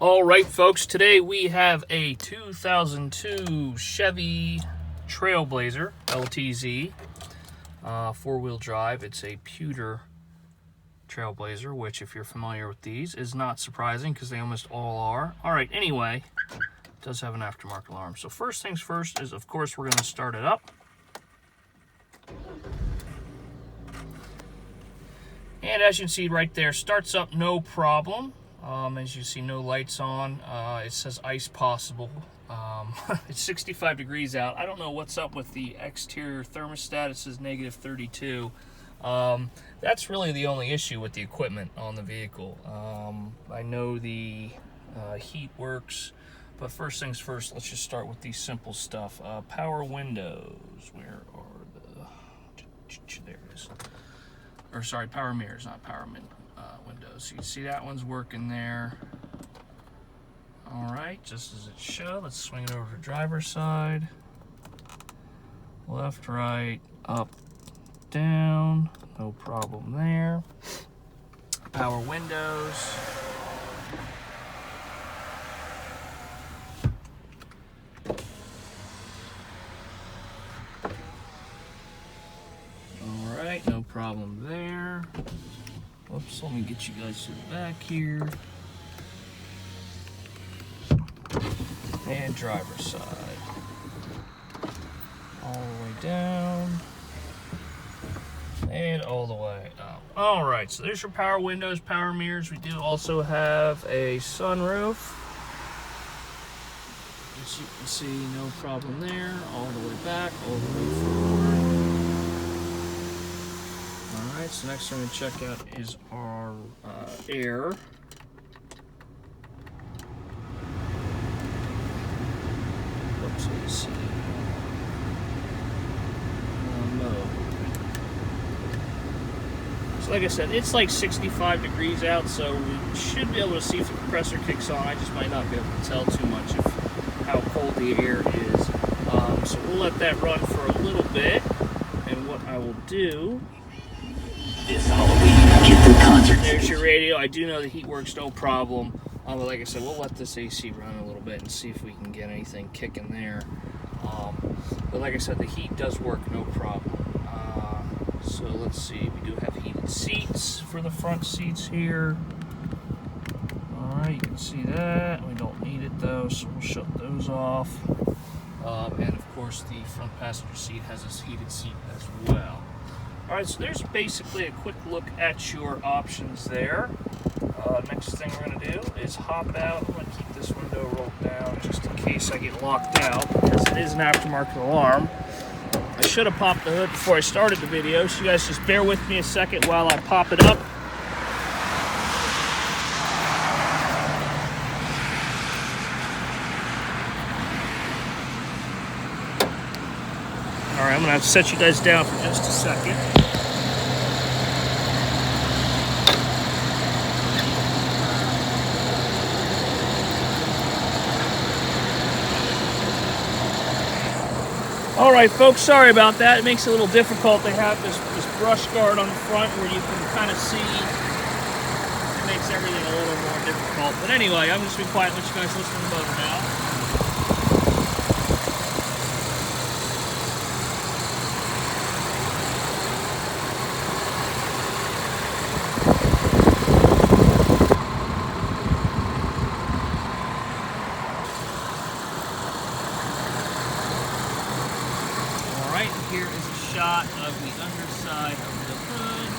All right, folks, today we have a 2002 Chevy Trailblazer LTZ, four-wheel drive. It's a pewter Trailblazer, which, if you're familiar with these, is not surprising because they almost all are. All right, anyway, it does have an aftermarket alarm. So first things first is, of course, we're going to start it up. And as you can see right there, starts up no problem. As you see, no lights on. It says ice possible. It's 65 degrees out. I don't know what's up with the exterior thermostat. It says negative 32. That's really the only issue with the equipment on the vehicle. I know the heat works, but first things first, let's just start with the simple stuff. Power windows. Where are the... There it is. Or sorry, power mirrors, not power windows. So you can see that one's working there. All right, just as it should. Let's swing it over to driver's side. Left, right, up, down. No problem there. Power windows. All right, no problem there. Whoops, let me get you guys to the back here. And driver's side. All the way down. And all the way up. All right, so there's your power windows, power mirrors. We do also have a sunroof. As you can see, no problem there. All the way back, all the way forward. Alright, so next thing we check out is our air. Oops, let's see. Mode. So like I said, it's like 65 degrees out, so we should be able to see if the compressor kicks on. I just might not be able to tell too much of how cold the air is. So we'll let that run for a little bit, and what I will do... This Halloween, get the concert. There's your radio. I do know the heat works, no problem. But like I said, we'll let this AC run a little bit and see if we can get anything kicking there. But like I said, the heat does work, no problem. So let's see. We do have heated seats for the front seats here. All right, you can see that. We don't need it though, so we'll shut those off. And of course, the front passenger seat has a heated seat as well. All right, so there's basically a quick look at your options there. Next thing we're going to do is hop out. I'm going to keep this window rolled down just in case I get locked out, because it is an aftermarket alarm. I should have popped the hood before I started the video, so you guys just bear with me a second while I pop it up. All right, I'm going to have to set you guys down for just a second. All right, folks, sorry about that. It makes it a little difficult to have this brush guard on the front where you can kind of see. It makes everything a little more difficult. But anyway, I'm just going to be quiet and let you guys listen to the motor now. Here is a shot of the underside of the hood.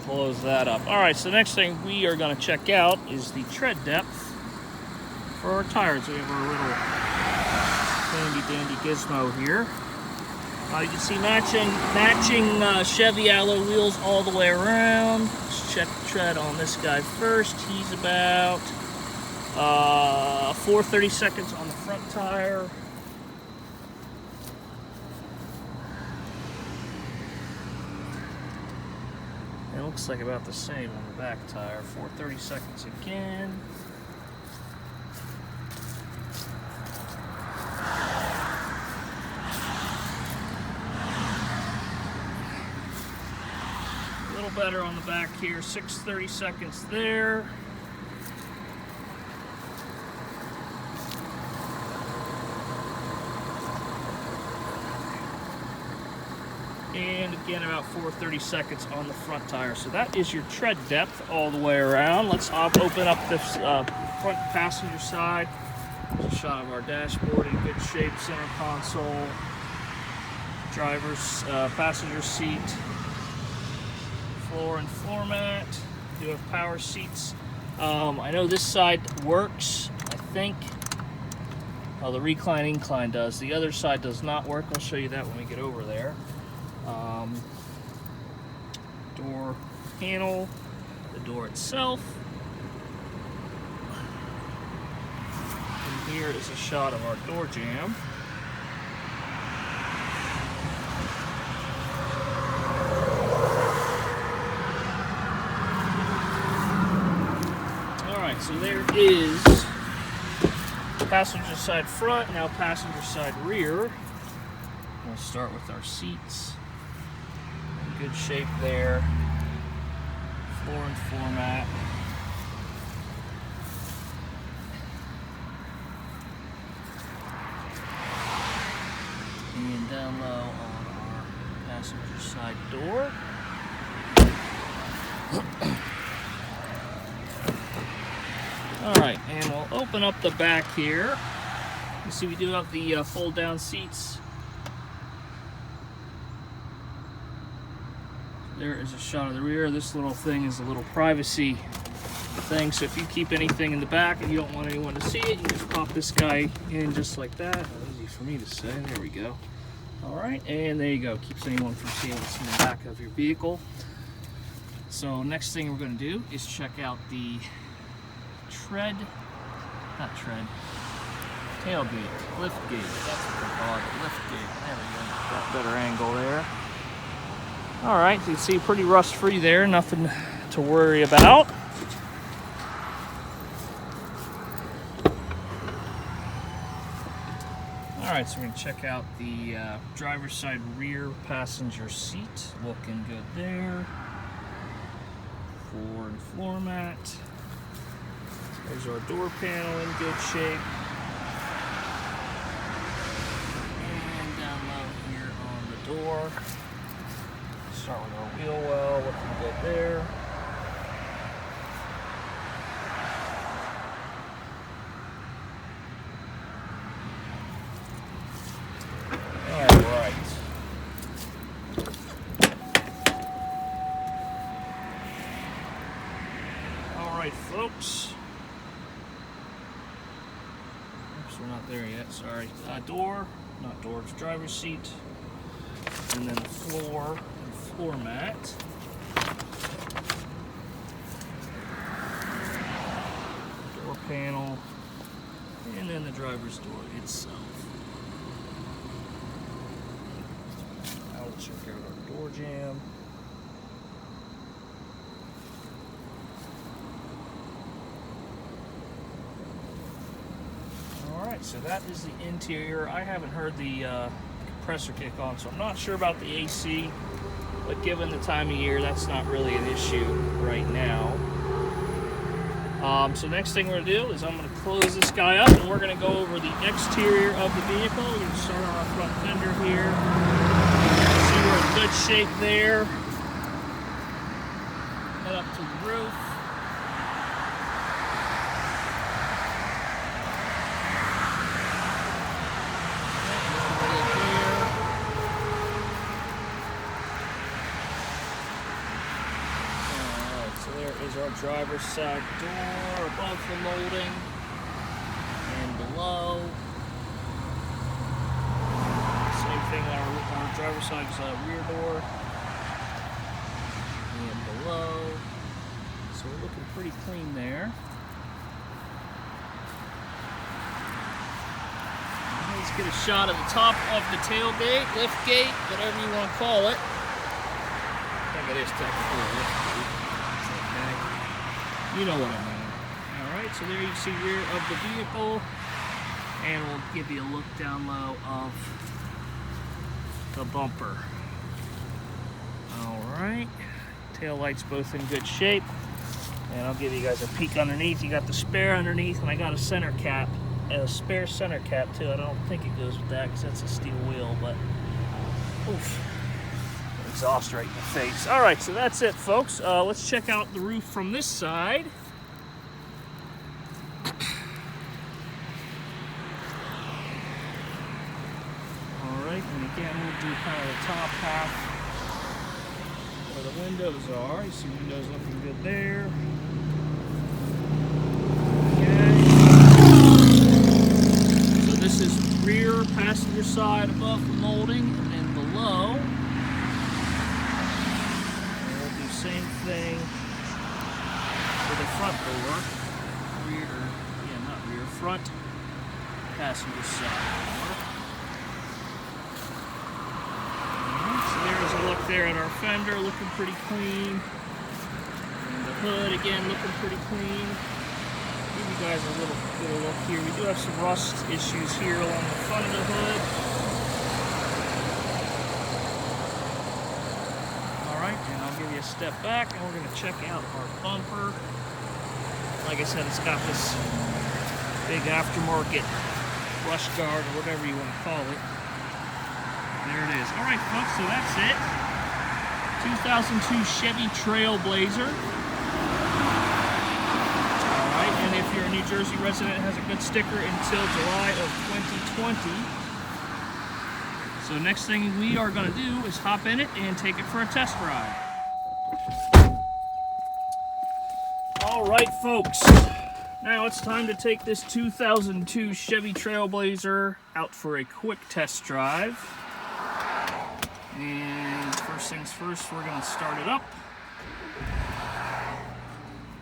Close that up. All right, so the next thing we are going to check out is the tread depth for our tires. We have our little handy dandy gizmo here. You can see matching Chevy alloy wheels all the way around. Let's check the tread on this guy first. He's about 4/32 on the front tire. It looks like about the same on the back tire. 4/32 again. little better on the back here. 6:30 seconds there. And again, about 4:30 seconds on the front tire. So that is your tread depth all the way around. Let's open up this front passenger side. There's a shot of our dashboard in good shape, center console, driver's passenger seat, floor and floor mat. We do have power seats. I know this side works, I think. Oh, the recline incline does. The other side does not work. I'll show you that when we get over there. Door panel, the door itself. And here is a shot of our door jamb. Alright, so there is passenger side front, now passenger side rear. We'll start with our seats. In good shape there. Floor and floor mat. And down low on our passenger side door. Alright, and we'll open up the back here. You see we do have the fold down seats. There is a shot of the rear. This little thing is a little privacy thing, so if you keep anything in the back and you don't want anyone to see it, you just pop this guy in just like that. Easy for me to say. There we go. Alright, and there you go. Keeps anyone from seeing what's in the back of your vehicle. So next thing we're going to do is check out the tailgate, lift gate. That's what they call it, lift gate. There we go. Got better angle there. Alright, so you can see pretty rust free there, nothing to worry about. Alright, so we're going to check out the driver's side rear passenger seat. Looking good there. Floor and floor mat. There's our door panel in good shape. And down low here on the door. Start with our wheel well, looking good there. Alright. Alright, folks. Oops, we're not there yet, sorry. It's driver's seat. And then the floor. Floor mat. Door panel, and then the driver's door itself. Now we'll check out our door jamb. Alright, so that is the interior. I haven't heard the compressor kick on, so I'm not sure about the AC. But given the time of year, that's not really an issue right now. So next thing we're going to do is I'm going to close this guy up and we're going to go over the exterior of the vehicle. We're going to start on our front fender here. See we're in good shape there. Head up to the roof. Is our driver's side door above the molding and below. Same thing on our driver's side's rear door and below. So we're looking pretty clean there. Let's get a shot of the top of the tailgate, lift gate, whatever you want to call it. I think it is technically a lift gate. You know what I mean. Alright, so there you see rear of the vehicle. And we'll give you a look down low of the bumper. Alright, Tail lights both in good shape. And I'll give you guys a peek underneath. You got the spare underneath, and I got a center cap, and a spare center cap too. I don't think it goes with that because that's a steel wheel, but oof, exhaust right in the face. All right, so that's it, folks. Let's check out the roof from this side. All right, and again, we'll do kind of the top half where the windows are. You see windows looking good there. This is rear passenger side above the molding, and then below. And we'll do the same thing for the front door. Front passenger side door. So there's a look there at our fender, looking pretty clean. And the hood, again, looking pretty clean. Give you guys a little look here. We do have some rust issues here along the front of the hood. Alright, and I'll give you a step back and we're going to check out our bumper. Like I said, it's got this big aftermarket brush guard or whatever you want to call it. There it is. Alright folks, so that's it. 2002 Chevy Trailblazer. And if you're a New Jersey resident, it has a good sticker until July of 2020. So next thing we are going to do is hop in it and take it for a test ride. All right, folks. Now it's time to take this 2002 Chevy Trailblazer out for a quick test drive. And first things first, we're going to start it up.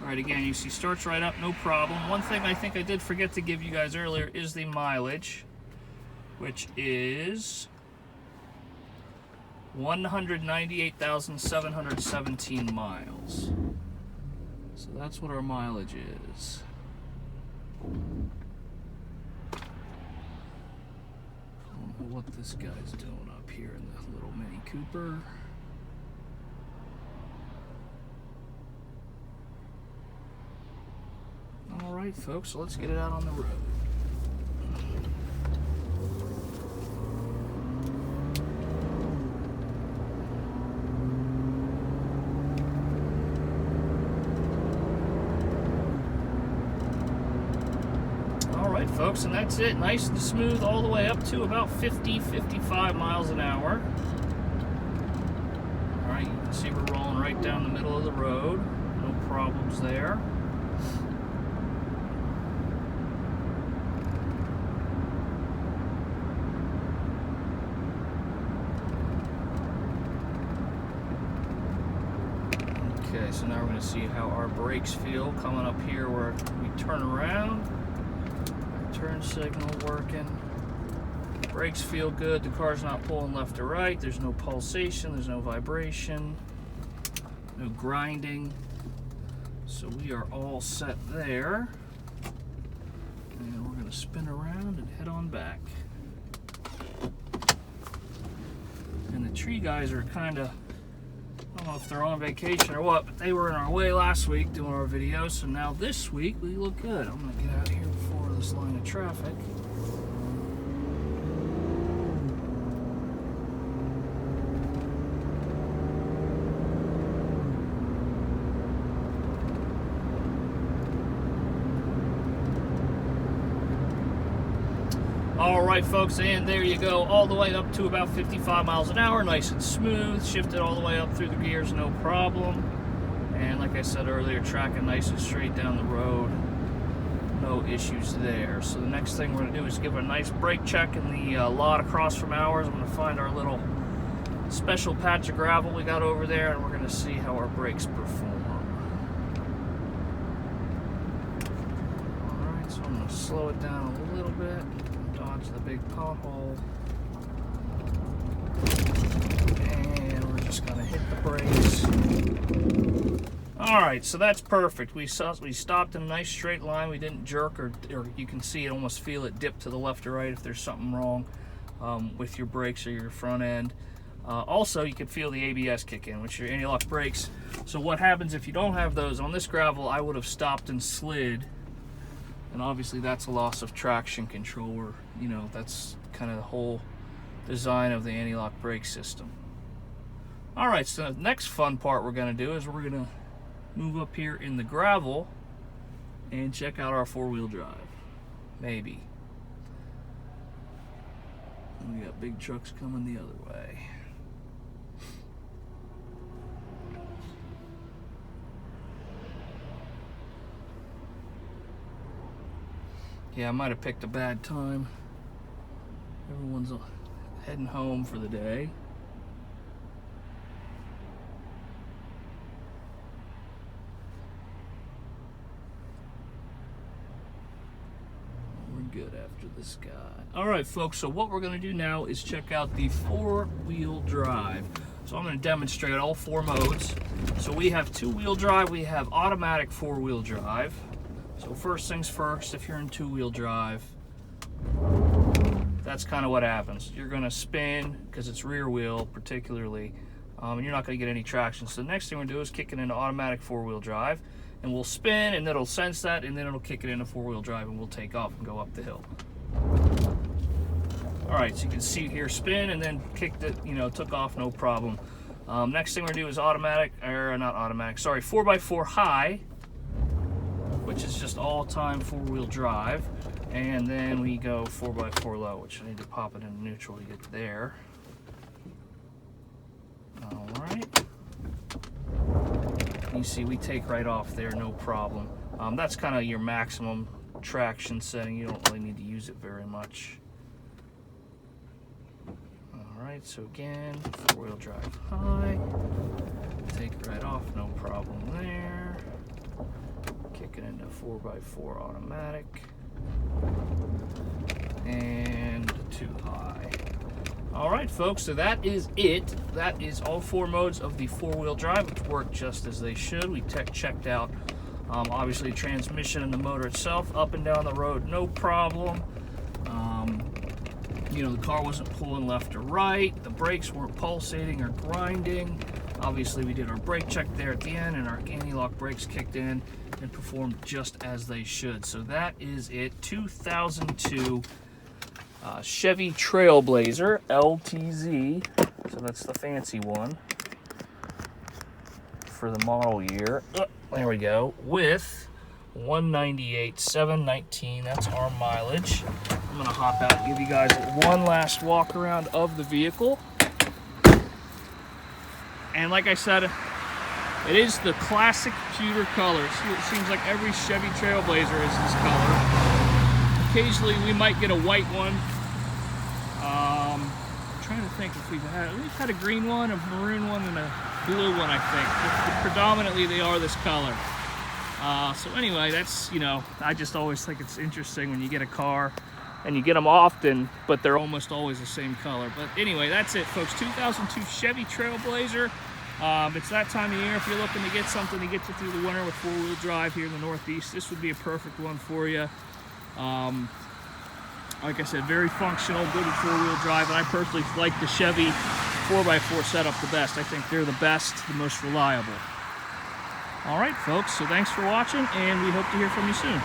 Alright, again, you see starts right up, no problem. One thing I think I did forget to give you guys earlier is the mileage, which is 198,717 miles. So that's what our mileage is. I don't know what this guy's doing up here in the little Mini Cooper. Alright folks, so let's get it out on the road. Alright folks, and that's it. Nice and smooth all the way up to about 50-55 miles an hour. Alright, you can see we're rolling right down the middle of the road. No problems there. Okay, so now we're going to see how our brakes feel coming up here where we turn around. Turn signal working. Brakes feel good. The car's not pulling left or right. There's no pulsation. There's no vibration. No grinding. So we are all set there. And we're going to spin around and head on back. And the tree guys are kind of, I don't know if they're on vacation or what, but they were in our way last week doing our videos, so now this week we look good. I'm going to get out of here before this line of traffic. Alright folks, and there you go, all the way up to about 55 miles an hour, nice and smooth, shifted all the way up through the gears, no problem. And like I said earlier, tracking nice and straight down the road, no issues there. So the next thing we're going to do is give a nice brake check in the lot across from ours. I'm going to find our little special patch of gravel we got over there, and we're going to see how our brakes perform. Alright, so I'm going to slow it down a little bit. Dodge the big pothole, and we're just going to hit the brakes. Alright, so that's perfect. We stopped in a nice straight line. We didn't jerk, or you can see it, almost feel it dip to the left or right if there's something wrong with your brakes or your front end. Also, you can feel the ABS kick in, which are anti-lock brakes. So what happens if you don't have those? On this gravel, I would have stopped and slid, and obviously that's a loss of traction control, or, you know, that's kind of the whole design of the anti-lock brake system. All right, so the next fun part we're going to do is we're going to move up here in the gravel and check out our four-wheel drive. Maybe. And we got big trucks coming the other way. Yeah, I might have picked a bad time. Everyone's heading home for the day. We're good after this guy. All right, folks, so what we're going to do now is check out the four-wheel drive. So I'm going to demonstrate all four modes. So we have two-wheel drive, we have automatic four-wheel drive. So first things first, if you're in two-wheel drive, that's kind of what happens. You're going to spin, because it's rear wheel particularly, and you're not going to get any traction. So the next thing we're going to do is kick it into automatic four-wheel drive, and we'll spin, and it'll sense that, and then it'll kick it into four-wheel drive, and we'll take off and go up the hill. All right, so you can see here, spin, and then kicked it, you know, took off, no problem. Next thing we're going to do is automatic, or not automatic, sorry, 4x4 high, which is just all-time four-wheel drive, and then we go 4x4 low, which I need to pop it into neutral to get there. All right. You see we take right off there, no problem. That's kind of your maximum traction setting. You don't really need to use it very much. All right, so again, four-wheel drive high, take it right off, no problem there. Kick it into 4x4 automatic, and too high. All right, folks, so that is it. That is all four modes of the four-wheel drive, which work just as they should. We checked out, obviously, the transmission and the motor itself, up and down the road, no problem. You know, the car wasn't pulling left or right. The brakes weren't pulsating or grinding. Obviously, we did our brake check there at the end, and our anti-lock brakes kicked in and performed just as they should. So that is it. 2002 Chevy Trailblazer LTZ. So that's the fancy one for the model year. There we go. With 198,719. That's our mileage. I'm going to hop out and give you guys one last walk around of the vehicle. And like I said, it is the classic pewter color. It seems like every Chevy Trailblazer is this color. Occasionally we might get a white one. I'm trying to think if we've had a green one, a maroon one, and a blue one, I think. But predominantly they are this color. So anyway, that's, you know, I just always think it's interesting when you get a car and you get them often, but they're almost always the same color. But anyway, that's it, folks. 2002 Chevy Trailblazer. It's that time of year. If you're looking to get something to get you through the winter with four-wheel drive here in the Northeast, this would be a perfect one for you. Like I said, very functional, good with four-wheel drive, and I personally like the Chevy 4x4 setup the best. I think they're the best, the most reliable. All right, folks, so thanks for watching, and we hope to hear from you soon.